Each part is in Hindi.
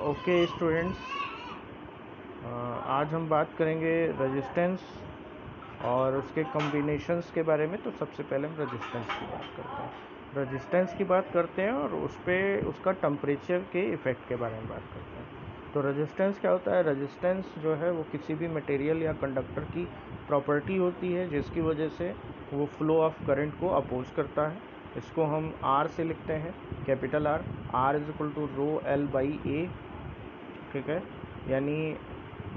ओके स्टूडेंट्स, आज हम बात करेंगे रेजिस्टेंस और उसके कॉम्बिनेशंस के बारे में। तो सबसे पहले हम रेजिस्टेंस की बात करते हैं। रेजिस्टेंस की बात करते हैं और उस पर उसका टेम्परेचर के इफ़ेक्ट के बारे में बात करते हैं। तो रेजिस्टेंस क्या होता है? रेजिस्टेंस जो है वो किसी भी मटेरियल या कंडक्टर की प्रॉपर्टी होती है जिसकी वजह से वो फ्लो ऑफ करंट को अपोज करता है। इसको हम R से लिखते हैं, capital R is equal to rho L by A. ठीक है, यानी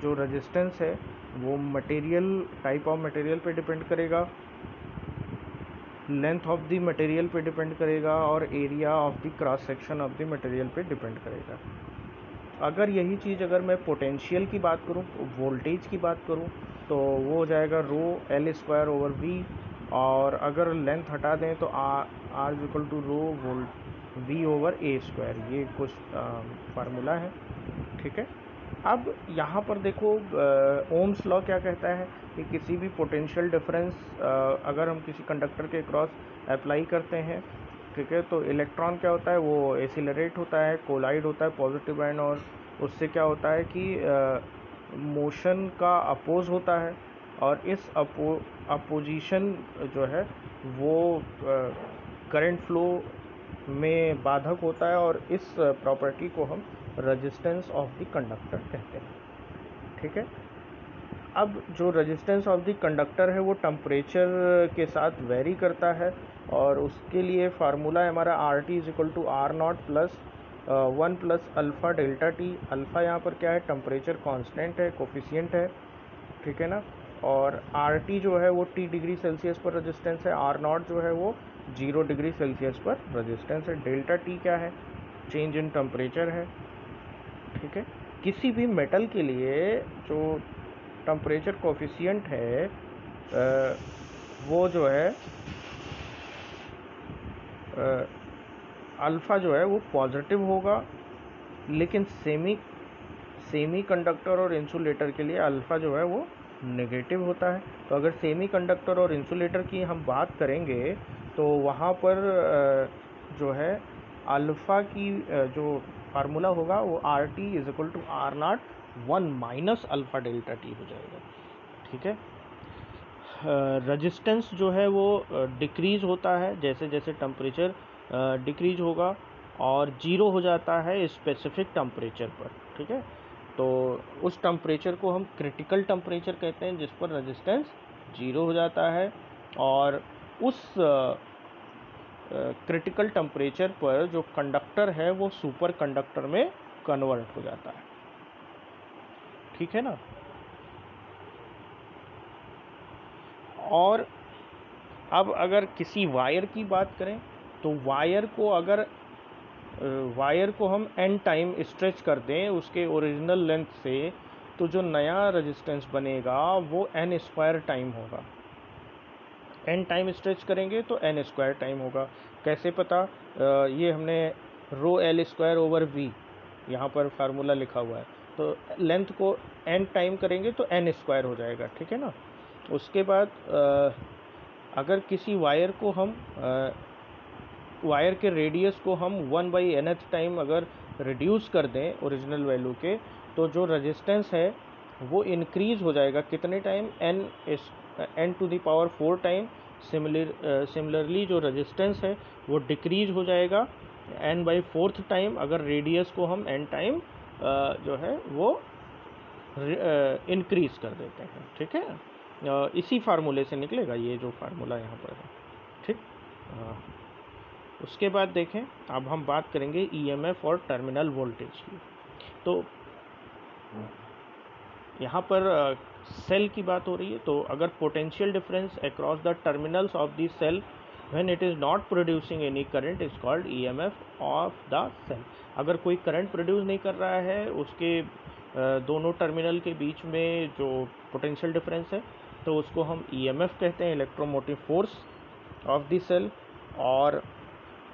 जो रेजिस्टेंस है वो मटेरियल, टाइप ऑफ मटेरियल पे डिपेंड करेगा, लेंथ ऑफ द मटेरियल पे डिपेंड करेगा और area of the cross section of the material पे डिपेंड करेगा। अगर यही चीज़ अगर मैं पोटेंशियल की बात करूँ, वोल्टेज की बात करूँ, तो वो हो जाएगा rho L square over V। और अगर लेंथ हटा दें तो R is equal to rho V over A square. ये कुछ फार्मूला है। ठीक है, अब यहाँ पर देखो ओम्स लॉ क्या कहता है कि किसी भी पोटेंशियल डिफरेंस अगर हम किसी कंडक्टर के क्रॉस अप्लाई करते हैं, ठीक है, तो इलेक्ट्रॉन क्या होता है, वो एसिलरेट होता है, कोलाइड होता है पॉजिटिव आयन, और उससे क्या होता है कि मोशन का अपोज होता है, और इस अपोजिशन जो है वो करंट फ्लो में बाधक होता है, और इस प्रॉपर्टी को हम रेजिस्टेंस ऑफ द कंडक्टर कहते हैं। ठीक है, अब जो रेजिस्टेंस ऑफ द कंडक्टर है वो टेम्परेचर के साथ वेरी करता है, और उसके लिए फार्मूला है हमारा RT is equal to R0 plus 1 plus alpha delta T. Alpha यहाँ पर क्या है? टेम्परेचर कांस्टेंट है, कोफिशिएंट है। ठीक है ना, और RT जो है वो T डिग्री सेल्सियस पर रेजिस्टेंस है, R0 जो है वो 0 डिग्री सेल्सियस पर रेजिस्टेंस है। डेल्टा टी क्या है? चेंज इन टेम्परेचर है। ठीक है, किसी भी मेटल के लिए जो टेम्परेचर कोफिशिएंट है वो जो है अल्फ़ा जो है वो पॉजिटिव होगा, लेकिन सेमी कंडक्टर और इंसुलेटर के लिए अल्फ़ा जो है वो नेगेटिव होता है। तो अगर सेमी कंडक्टर और इंसुलेटर की हम बात करेंगे तो वहाँ पर जो है अल्फ़ा की जो फार्मूला होगा वो RT is equal to R0 1 minus alpha delta T हो जाएगा। ठीक है, रेजिस्टेंस जो है वो डिक्रीज़ होता है जैसे जैसे टेम्परेचर डिक्रीज होगा, और जीरो हो जाता है स्पेसिफिक टेम्परेचर पर। ठीक है, तो उस टेम्परेचर को हम क्रिटिकल टेम्परेचर कहते हैं जिस पर रेजिस्टेंस जीरो हो जाता है, और उस क्रिटिकल टेम्परेचर पर जो कंडक्टर है वो सुपर कंडक्टर में कन्वर्ट हो जाता है। ठीक है ना, और अब अगर किसी वायर की बात करें तो वायर को हम n टाइम स्ट्रेच कर दें उसके ओरिजिनल लेंथ से, तो जो नया रेजिस्टेंस बनेगा वो n स्क्वायर टाइम होगा। n टाइम स्ट्रेच करेंगे तो n स्क्वायर टाइम होगा। कैसे पता? ये हमने रो L स्क्वायर ओवर V यहाँ पर फार्मूला लिखा हुआ है, तो लेंथ को n टाइम करेंगे तो n स्क्वायर हो जाएगा। ठीक है ना, उसके बाद अगर किसी वायर के रेडियस को हम 1/nth टाइम अगर रिड्यूस कर दें ओरिजिनल वैल्यू के, तो जो रेजिस्टेंस है वो इंक्रीज़ हो जाएगा। कितने time? n to the power 4 time. Similarly जो रेजिस्टेंस है वो डिक्रीज हो जाएगा n/4 टाइम अगर रेडियस को हम n टाइम जो है वो इंक्रीज़ कर देते हैं। ठीक है, इसी फार्मूले से निकलेगा ये जो फार्मूला यहाँ पर है। ठीक, उसके बाद देखें, अब हम बात करेंगे EMF और टर्मिनल वोल्टेज की। तो यहाँ पर सेल की बात हो रही है, तो अगर potential difference across the terminals of the cell when it is not producing any current is called EMF of the cell. अगर कोई करंट प्रोड्यूस नहीं कर रहा है उसके दोनों टर्मिनल के बीच में जो पोटेंशियल डिफरेंस है, तो उसको हम EMF कहते हैं, electromotive force of the cell. और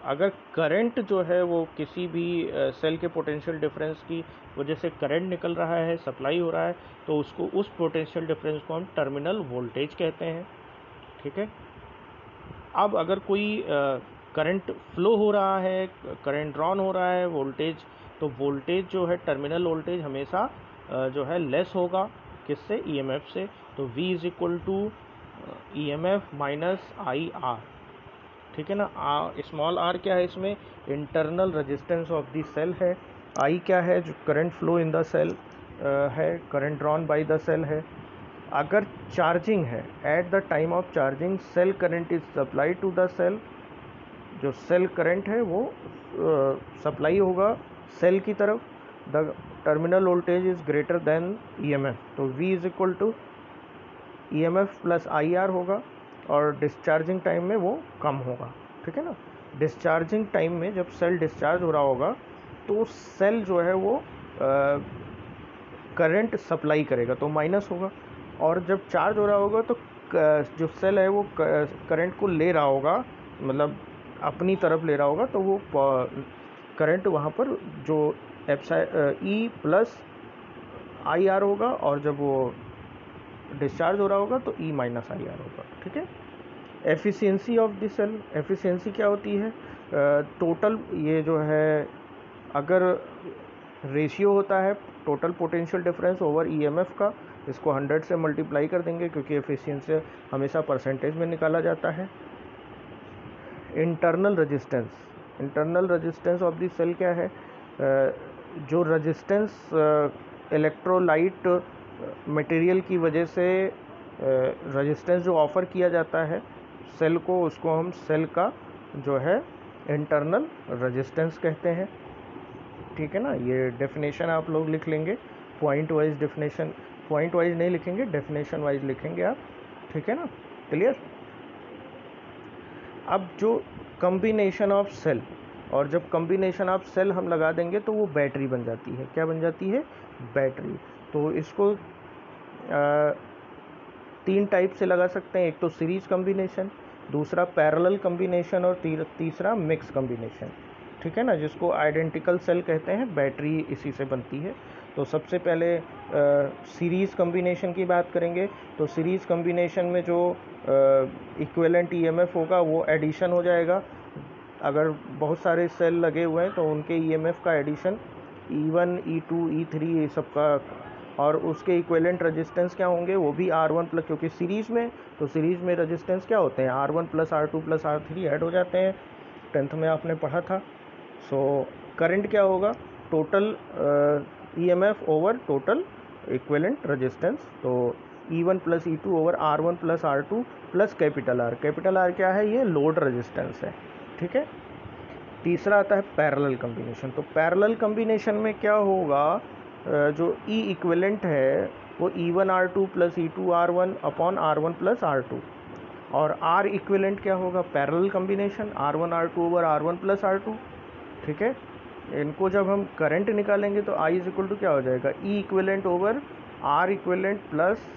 अगर करंट जो है वो किसी भी सेल के पोटेंशियल डिफरेंस की वजह से करंट निकल रहा है, सप्लाई हो रहा है, तो उसको उस पोटेंशियल डिफरेंस को हम टर्मिनल वोल्टेज कहते हैं। ठीक है, अब अगर कोई करंट फ्लो हो रहा है, करंट ड्रॉन हो रहा है, वोल्टेज तो वोल्टेज जो है टर्मिनल वोल्टेज हमेशा जो है लेस होगा किससे, ईएमएफ से। तो V is equal to EMF minus I R, ठीक है ना। स्मॉल आर क्या है इसमें, internal resistance of the cell है। आई क्या है, जो current flow in the cell है, current drawn by the cell है। अगर चार्जिंग है, at the time of charging cell current is supply to the cell, जो सेल करंट है वो सप्लाई होगा सेल की तरफ। The terminal voltage is greater than EMF, तो V is equal to EMF plus I R होगा, और डिस्चार्जिंग टाइम में वो कम होगा, ठीक है ना। डिस्चार्जिंग टाइम में जब सेल डिस्चार्ज हो रहा होगा तो सेल जो है वो करंट सप्लाई करेगा तो माइनस होगा, और जब चार्ज हो रहा होगा तो जो सेल है वो करंट को ले रहा होगा, मतलब अपनी तरफ ले रहा होगा, तो वो करंट वहाँ पर जो E प्लस आई आर होगा, और जब वो डिस्चार्ज हो रहा होगा तो E माइनस आई आर होगा, ठीक है। Efficiency of the cell, efficiency क्या होती है, टोटल ये जो है अगर रेशियो होता है total potential difference over EMF का, इसको 100 से मल्टीप्लाई कर देंगे क्योंकि एफिशिएंसी हमेशा परसेंटेज में निकाला जाता है। Internal resistance, internal resistance of the cell क्या है, जो रेजिस्टेंस इलेक्ट्रोलाइट मटेरियल की वजह से रेजिस्टेंस जो ऑफ़र किया जाता है सेल को, उसको हम सेल का जो है इंटरनल रेजिस्टेंस कहते हैं, ठीक है ना। ये डेफिनेशन आप लोग लिख लेंगे, point wise definition, point wise नहीं लिखेंगे, डेफिनेशन वाइज लिखेंगे आप, ठीक है ना, क्लियर। अब जो कम्बिनेशन ऑफ सेल, और जब कम्बिनेशन ऑफ सेल हम लगा देंगे तो वो बैटरी बन जाती है, क्या बन जाती है, बैटरी। तो इसको 3 टाइप से लगा सकते हैं, एक तो सीरीज कम्बिनेशन, दूसरा पैरेलल कम्बिनेशन, और तीसरा मिक्स कम्बिनेशन, ठीक है ना, जिसको आइडेंटिकल सेल कहते हैं, बैटरी इसी से बनती है। तो सबसे पहले सीरीज़ कम्बिनेशन की बात करेंगे, तो सीरीज़ कम्बिनेशन में जो इक्विवेलेंट ईएमएफ होगा वो एडिशन हो जाएगा। अगर बहुत सारे सेल लगे हुए हैं तो उनके ईएमएफ का एडिशन E1, E2, E3 ये सब का, और उसके इक्विवेलेंट रेजिस्टेंस क्या होंगे, वो भी R1 प्लस, क्योंकि सीरीज़ में, तो सीरीज़ में रेजिस्टेंस क्या होते हैं, R1 plus R2 plus R3 add हो जाते हैं, 10th में आपने पढ़ा था। सो करंट क्या होगा, total EMF over total equivalent resistance, तो E1 plus E2 over R1 plus R2 plus capital R, capital R क्या है, ये लोड रेजिस्टेंस है, ठीक है। तीसरा आता है पैरेलल कम्बिनेशन, तो पैरेलल कम्बिनेशन में क्या होगा, जो E इक्विवेलेंट है वो E1 R2 plus E2 R1 upon R1 plus R2, और R इक्विवेलेंट क्या होगा, parallel combination R1 R2 over R1 plus R2, ठीक है। इनको जब हम करंट निकालेंगे तो I इज इक्वल टू क्या हो जाएगा, E equivalent over R equivalent plus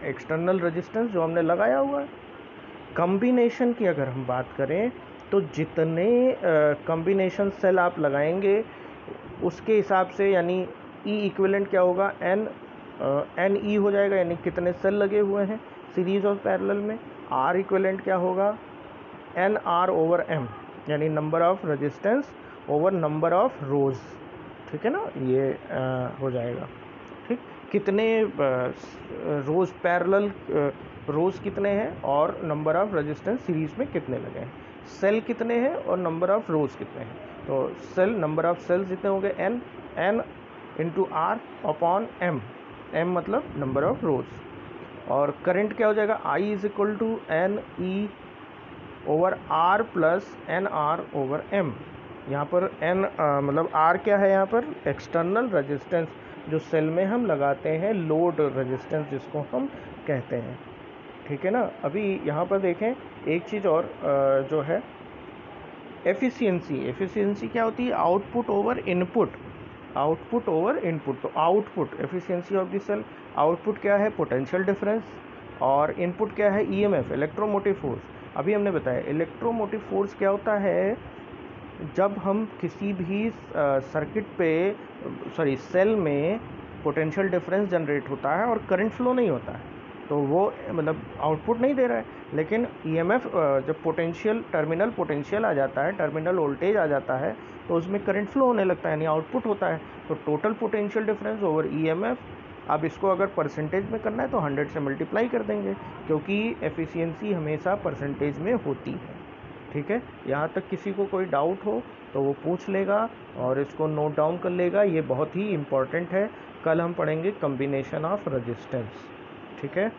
external resistance जो हमने लगाया हुआ है। कम्बिनेशन की अगर हम बात करें तो जितने कम्बिनेशन सेल आप लगाएंगे उसके हिसाब से, यानी E इक्विवेलेंट क्या होगा, एन ई हो जाएगा, यानी कितने सेल लगे हुए हैं सीरीज और पैरेलल में। R इक्विवेलेंट क्या होगा, एन आर ओवर एम, यानी number of resistance over number of रोज, ठीक है ना, ये हो जाएगा, ठीक। कितने रोज पैरेलल रोज कितने हैं और नंबर ऑफ रेजिस्टेंस सीरीज में कितने लगे हैं, सेल कितने हैं और नंबर ऑफ रोज कितने हैं, तो सेल नंबर ऑफ सेल्स जितने होंगे N into R upon M, M मतलब नंबर ऑफ रोज। और करंट क्या हो जाएगा, I is equal to N E over R plus N R over M. यहाँ पर एन मतलब आर क्या है, यहाँ पर एक्सटर्नल रेजिस्टेंस जो सेल में हम लगाते हैं, लोड रेजिस्टेंस जिसको हम कहते हैं, ठीक है ना। अभी यहाँ पर देखें एक चीज़ और जो है एफिशिएंसी, एफिशिएंसी क्या होती है, output over input, output over input. तो output efficiency of the cell, output क्या है, पोटेंशियल डिफरेंस, और इनपुट क्या है, ईएमएफ, इलेक्ट्रोमोटिव फोर्स। अभी हमने बताया इलेक्ट्रोमोटिव फोर्स क्या होता है, जब हम किसी भी सर्किट पे सेल में पोटेंशियल डिफरेंस जनरेट होता है और करंट फ्लो नहीं होता है, तो वो मतलब आउटपुट नहीं दे रहा है, लेकिन ईएमएफ जब पोटेंशियल टर्मिनल पोटेंशियल आ जाता है, टर्मिनल वोल्टेज आ जाता है, तो उसमें करंट फ्लो होने लगता है, यानी आउटपुट होता है। तो total potential difference over EMF, अब इसको अगर परसेंटेज में करना है तो 100 से मल्टीप्लाई कर देंगे, क्योंकि एफिशिएंसी हमेशा परसेंटेज में होती है। ठीक है, यहाँ तक किसी को कोई डाउट हो तो वो पूछ लेगा और इसको नोट डाउन कर लेगा, ये बहुत ही इम्पॉर्टेंट है। कल हम पढ़ेंगे कम्बिनेशन ऑफ रजिस्टेंस। ठीक है।